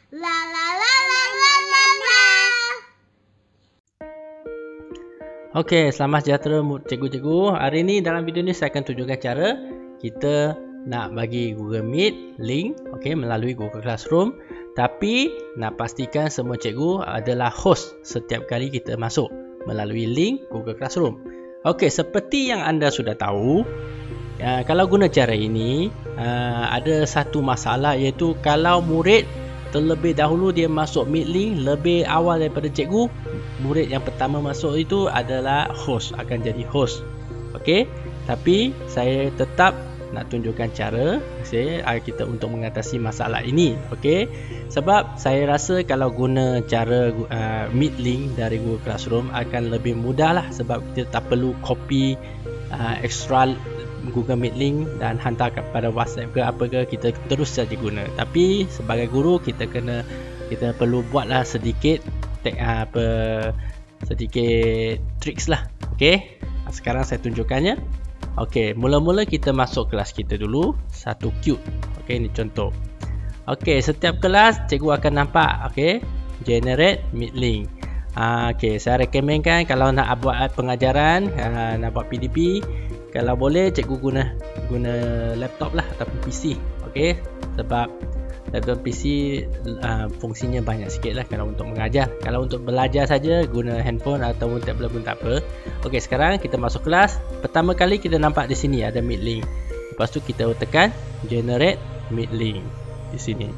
La la la la la la la. Okey, selamat sejahtera cikgu-cikgu. Hari ini dalam video ni saya akan tunjukkan cara kita nak bagi Google Meet link melalui Google Classroom, tapi nak pastikan semua cikgu adalah host setiap kali kita masuk melalui link Google Classroom. Okey, seperti yang anda sudah tahu, kalau guna cara ini ada satu masalah, iaitu kalau murid terlebih dahulu dia masuk Meet link lebih awal daripada cikgu, murid yang pertama masuk itu adalah host, akan jadi host. Okey, tapi saya tetap nak tunjukkan cara kita untuk mengatasi masalah ini. Okey, sebab saya rasa kalau guna cara Meet link dari Google Classroom akan lebih mudah lah, sebab kita tak perlu copy extra Google Meet link dan hantar kepada WhatsApp ke apa ke, kita terus saja guna. Tapi sebagai guru kita perlu buatlah sedikit tricks lah. Okey, sekarang saya tunjukkannya. Okey, mula-mula kita masuk kelas kita dulu, satu cube. Okey, ini contoh. Okey, setiap kelas cikgu akan nampak generate Meet link. Okey, saya rekomenkan kalau nak buat pengajaran, nak buat PDP, kalau boleh cikgu guna laptop lah ataupun PC. Okey, sebab laptop PC fungsinya banyak sikit lah kalau untuk mengajar. Kalau untuk belajar saja guna handphone ataupun tablet pun tak apa. Okey, sekarang kita masuk kelas. Pertama kali kita nampak di sini ada Meet link. Lepas tu kita tekan generate Meet link di sini.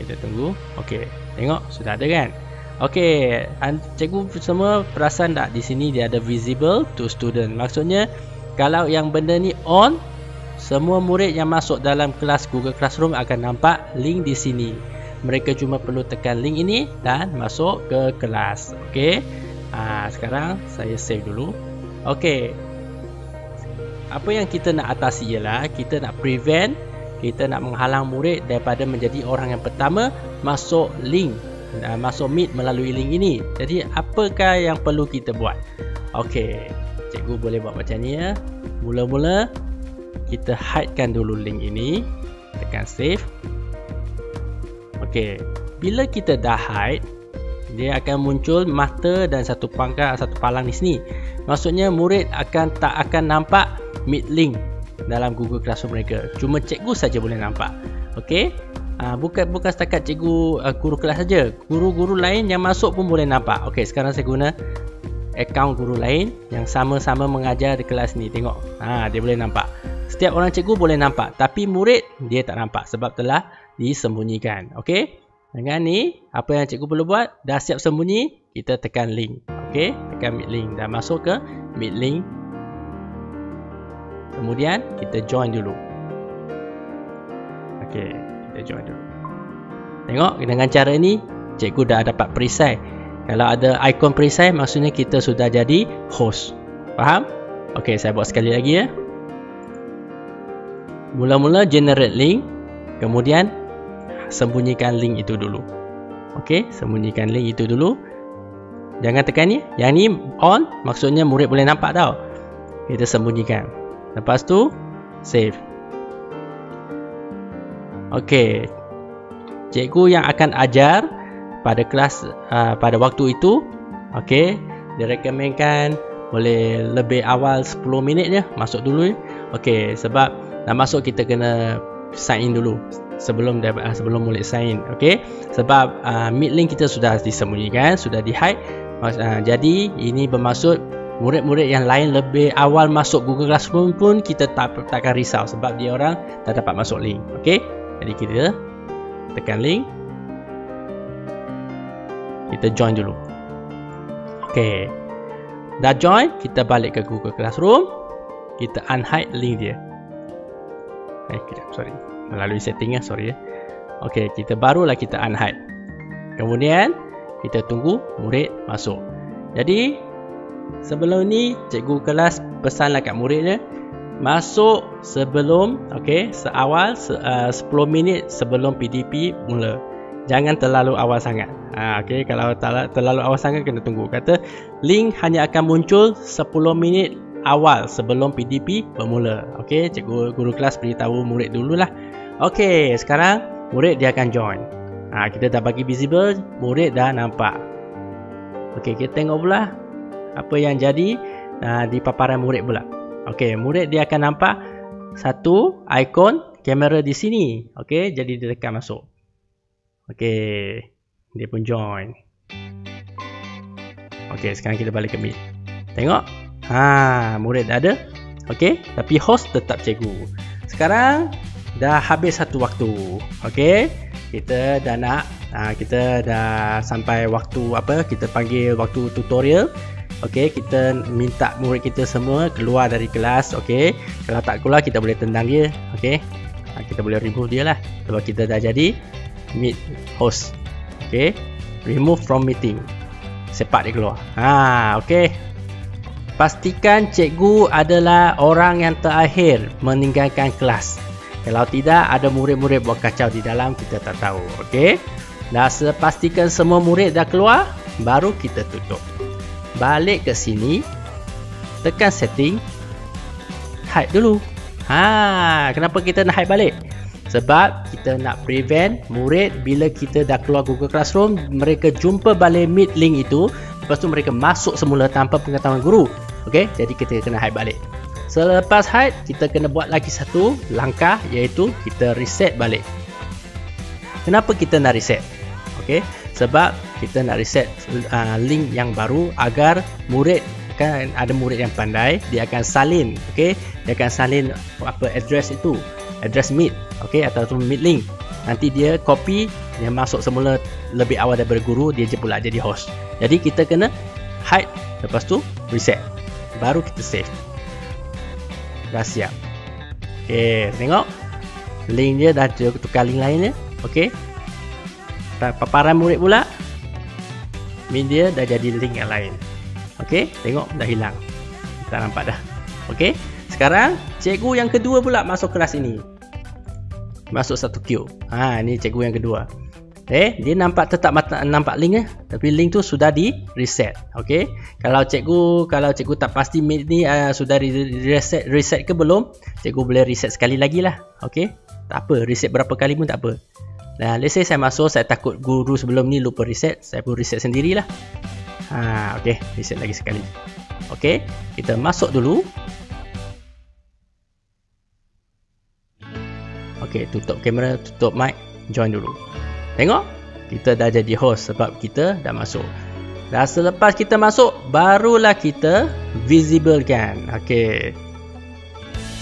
Kita tunggu. Okey, tengok sudah ada kan? Okey, cikgu semua perasan tak di sini dia ada visible to student. Maksudnya kalau yang benda ni on, semua murid yang masuk dalam kelas Google Classroom akan nampak link di sini. Mereka cuma perlu tekan link ini dan masuk ke kelas. Okey. Sekarang saya save dulu. Okey. Apa yang kita nak atasi ialah kita nak prevent, kita nak menghalang murid daripada menjadi orang yang pertama masuk link, masuk Meet melalui link ini. Jadi apakah yang perlu kita buat? Okey, cikgu boleh buat macam ni ya. Mula-mula kita hidekan dulu link ini, tekan save. Okey, bila kita dah hide, dia akan muncul mata dan satu palang di sini. Maksudnya murid tak akan nampak Meet link dalam Google Classroom mereka. Cuma cikgu saja boleh nampak. Okey, bukan setakat cikgu guru kelas saja, guru-guru lain yang masuk pun boleh nampak. Okey, sekarang saya guna akaun guru lain yang sama-sama mengajar di kelas ni. Tengok, dia boleh nampak. Setiap orang cikgu boleh nampak, tapi murid dia tak nampak sebab telah disembunyikan. Okey, dengan ni apa yang cikgu perlu buat? Dah siap sembunyi, kita tekan link. Okey, tekan Meet link dan masuk ke Meet link. Kemudian kita join dulu. Okey, kita join dulu. Tengok, dengan cara ni cikgu dah dapat perisai. Kalau ada ikon perisai, maksudnya kita sudah jadi host. Faham? Okey, saya buat sekali lagi ya. Mula-mula generate link, kemudian sembunyikan link itu dulu. Okey, sembunyikan link itu dulu. Jangan tekan ni. Yang ni on, maksudnya murid boleh nampak tau. Kita sembunyikan. Lepas tu save. Okey, cikgu yang akan ajar pada kelas pada waktu itu, okey, direkomenkan boleh lebih awal 10 minit je masuk dulu. Okey, sebab nak masuk kita kena sign in dulu sebelum murid sign in. Okey, sebab Meet link kita sudah disembunyikan, sudah di hide. Jadi ini bermaksud murid-murid yang lain lebih awal masuk Google Classroom pun kita takkan risau sebab dia orang tak dapat masuk link. Okey, jadi kita tekan link, kita join dulu. Okey, dah join, kita balik ke Google Classroom, kita unhide link dia. Kejap, sorry, melalui setting ya, sorry ya. Okey, kita barulah kita unhide. Kemudian kita tunggu murid masuk. Jadi sebelum ni cikgu kelas pesanlah kat muridnya masuk sebelum, seawal 10 minit sebelum PDP mula. Jangan terlalu awal sangat. Kalau terlalu awal sangat kena tunggu. Kata link hanya akan muncul 10 minit awal sebelum PDP bermula. Okey, cikgu guru kelas beritahu murid dululah. Okey, sekarang murid dia akan join. Kita dah bagi visible, murid dah nampak. Okey, kita tengok pula apa yang jadi di paparan murid pula. Okey, murid dia akan nampak satu ikon kamera di sini. Okey, jadi dia tekan masuk. Okey, dia pun join. Okey, sekarang kita balik ke Meet. Tengok. Murid dah ada. Okey, tapi host tetap cikgu. Sekarang dah habis satu waktu. Okey, kita dah nak kita dah sampai waktu apa? Kita panggil waktu tutorial. Okey, kita minta murid kita semua keluar dari kelas. Okey, kalau tak keluar kita boleh tendang dia. Okey, kita boleh remove dia lah. Sebab kita dah jadi Meet host. Okey, remove from meeting. Sepak dia keluar. Okey. Pastikan cikgu adalah orang yang terakhir meninggalkan kelas. Kalau tidak, ada murid-murid buat kacau di dalam, kita tak tahu. Okey. Dah pastikan semua murid dah keluar, baru kita tutup. Balik ke sini, tekan setting, hide dulu. Kenapa kita nak hide balik? Sebab kita nak prevent murid bila kita dah keluar Google Classroom, mereka jumpa balik Meet link itu, lepas tu mereka masuk semula tanpa pengetahuan guru. Okey, jadi kita kena hide balik. Selepas hide, kita kena buat lagi satu langkah, iaitu kita reset balik. Kenapa kita nak reset? Okey, sebab kita nak reset link yang baru agar murid, kan ada murid yang pandai, dia akan salin. Okey, dia akan salin apa address itu, address Meet, okey, atau Meet link. Nanti dia copy, dia masuk semula lebih awal daripada guru, dia je pula jadi host. Jadi kita kena hide, lepas tu reset, baru kita save. Dah siap. Okey, tengok link dia dah tukar link lainnya. Okey, paparan murid pula, Meet dia dah jadi link yang lain. Okey, tengok dah hilang, kita nampak dah. Okey, sekarang cikgu yang kedua pula masuk kelas ini, masuk satu queue. Ni cikgu yang kedua. Dia nampak tetap nampak link tapi link tu sudah di reset. Okey, kalau cikgu tak pasti Meet ni sudah reset ke belum, cikgu boleh reset sekali lagi lah. Okey, tak apa, reset berapa kali pun tak apa. Let's say saya masuk, saya takut guru sebelum ni lupa reset, saya pun reset sendirilah. Okey, reset lagi sekali. Okey, kita masuk dulu. Okey, tutup kamera, tutup mic, join dulu. Tengok, kita dah jadi host sebab kita dah masuk. Dah selepas kita masuk, barulah kita visible kan. Okey,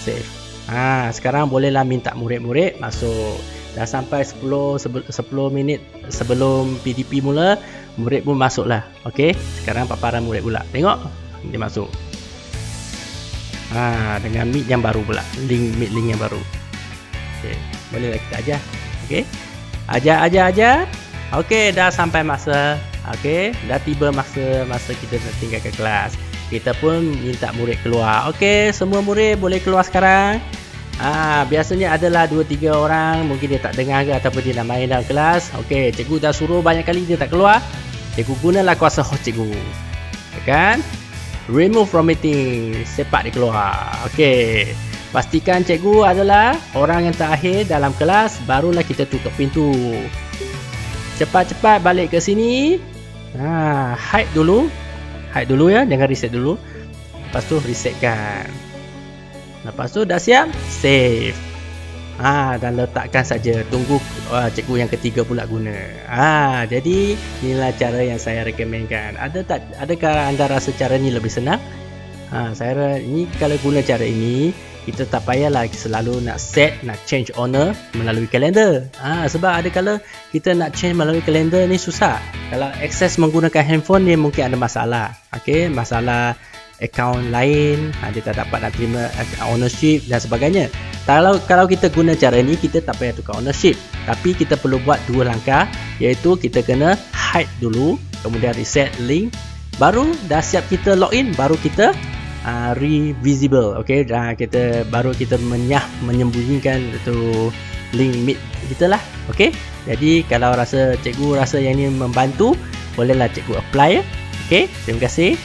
save. Sekarang bolehlah minta murid-murid masuk. Dah sampai 10 minit sebelum PDP mula, murid pun masuk lah. Okey, sekarang paparan murid pula. Tengok, dia masuk. Dengan Meet yang baru pula, Meet link yang baru. Okey, bolehlah kita ajar. Okey, ajar. Okey, dah sampai masa. Okey, dah tiba masa kita nak tinggalkan kelas. Kita pun minta murid keluar. Okey, semua murid boleh keluar sekarang. Biasanya adalah 2-3 orang, mungkin dia tak dengar ke ataupun dia nak main dalam kelas. Okey, cikgu dah suruh banyak kali dia tak keluar. Cikgu gunalah kuasa host cikgu. Kan? Remove from meeting, sepak dia keluar. Okey, pastikan cikgu adalah orang yang terakhir dalam kelas, barulah kita tutup pintu. Cepat-cepat balik ke sini. Hide dulu ya, jangan reset dulu. Lepas tu resetkan. Lepas tu dah siap, save. Dan letakkan saja, tunggu cikgu yang ketiga pula guna. Jadi inilah cara yang saya rekomenkan. Adakah anda rasa cara ni lebih senang? Saya rasa ini kalau guna cara ini, kita tak payahlah selalu nak change owner melalui kalender. Sebab ada kala kita nak change melalui kalender ni susah. Kalau akses menggunakan handphone ni mungkin ada masalah. Okey, masalah akaun lain, dia tak dapat nak terima ownership dan sebagainya. Kalau kita guna cara ni, kita tak payah tukar ownership, tapi kita perlu buat dua langkah, iaitu kita kena hide dulu, kemudian reset link, baru dah siap kita login, baru kita revisible. Okey, baru kita menyembunyikan itu link Meet kita lah. Okey, jadi kalau cikgu rasa yang ini membantu, bolehlah cikgu apply ya. Okey, terima kasih.